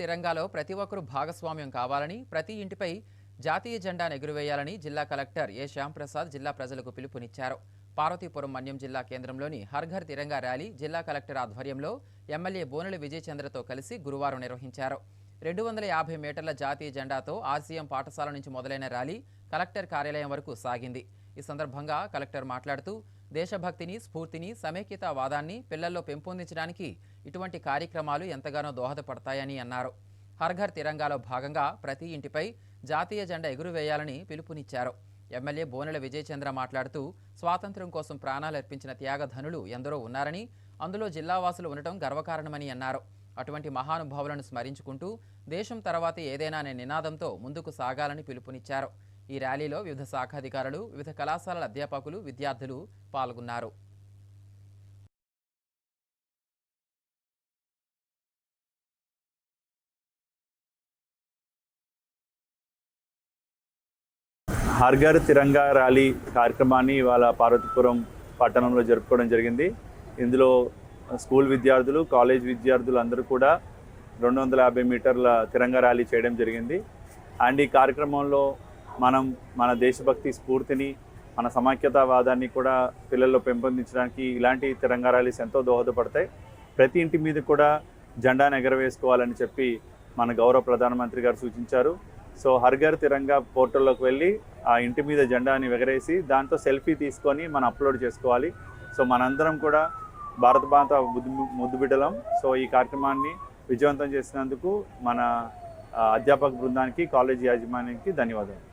తిరంగాలో ప్రతి ఒక్కరూ భాగస్వామ్యం కావాలని, ప్రతి ఇంటిపై జాతీయ జెండాను ఎగురవేయాలని జిల్లా కలెక్టర్ ఏ శ్యాంప్రసాద్ జిల్లా ప్రజలకు పిలుపునిచ్చారు. పార్వతీపురం మన్యం జిల్లా కేంద్రంలోని హర్ ఘర్ తిరంగా ర్యాలీ జిల్లా కలెక్టర్ ఆధ్వర్యంలో ఎమ్మెల్యే బోనెల విజయచంద్రతో కలిసి గురువారం నిర్వహించారు. 250 మీటర్ల జాతీయ జెండాతో ఆర్సీఎం పాఠశాల నుంచి మొదలైన ర్యాలీ కలెక్టర్ కార్యాలయం వరకు సాగింది. ఈ సందర్భంగా కలెక్టర్ మాట్లాడుతూ దేశభక్తిని, స్ఫూర్తిని, సమైక్యతావాదాన్ని పిల్లల్లో పెంపొందించడానికి ఇటువంటి కార్యక్రమాలు ఎంతగానో దోహదపడతాయని అన్నారు. హర్ ఘర్ తిరంగాలో భాగంగా ప్రతి ఇంటిపై జాతీయ జెండా ఎగురవేయాలని పిలుపునిచ్చారు. ఎమ్మెల్యే బోనెల విజయచంద్ర మాట్లాడుతూ స్వాతంత్ర్యం కోసం ప్రాణాలర్పించిన త్యాగధనులు ఎందరో ఉన్నారని, అందులో జిల్లావాసులు ఉండటం గర్వకారణమని అన్నారు. అటువంటి మహానుభావులను స్మరించుకుంటూ దేశం తర్వాత ఏదైనా అనే నినాదంతో ముందుకు సాగాలని పిలుపునిచ్చారు. ఈ ర్యాలీలో వివిధ శాఖాధికారులు, వివిధ కళాశాలల అధ్యాపకులు, విద్యార్థులు పాల్గొన్నారు. హర్ ఘర్ తిరంగా ర్యాలీ కార్యక్రమాన్ని ఇవాళ పార్వతీపురం పట్టణంలో జరుపుకోవడం జరిగింది. ఇందులో స్కూల్ విద్యార్థులు, కాలేజ్ విద్యార్థులు అందరూ కూడా 250 మీటర్ల తిరంగా ర్యాలీ చేయడం జరిగింది. అండ్ ఈ కార్యక్రమంలో మనం మన దేశభక్తి స్ఫూర్తిని, మన సమైక్యతావాదాన్ని కూడా పిల్లల్లో పెంపొందించడానికి ఇలాంటి తిరంగా ర్యాలీస్ ఎంతో దోహదపడతాయి. ప్రతి ఇంటి మీద కూడా జెండాను ఎగరవేసుకోవాలని చెప్పి మన గౌరవ ప్రధానమంత్రి గారు సూచించారు. సో హర్ ఘర్ తిరంగా పోర్టల్లోకి వెళ్ళి ఆ ఇంటి మీద జెండాని ఎగరేసి దాంతో సెల్ఫీ తీసుకొని మనం అప్లోడ్ చేసుకోవాలి. సో మనందరం కూడా భారత మాత ముద్దు బిడ్డలం. సో ఈ కార్యక్రమాన్ని విజయవంతం చేసినందుకు మన అధ్యాపక బృందానికి, కాలేజీ యాజమాన్యానికి ధన్యవాదాలు.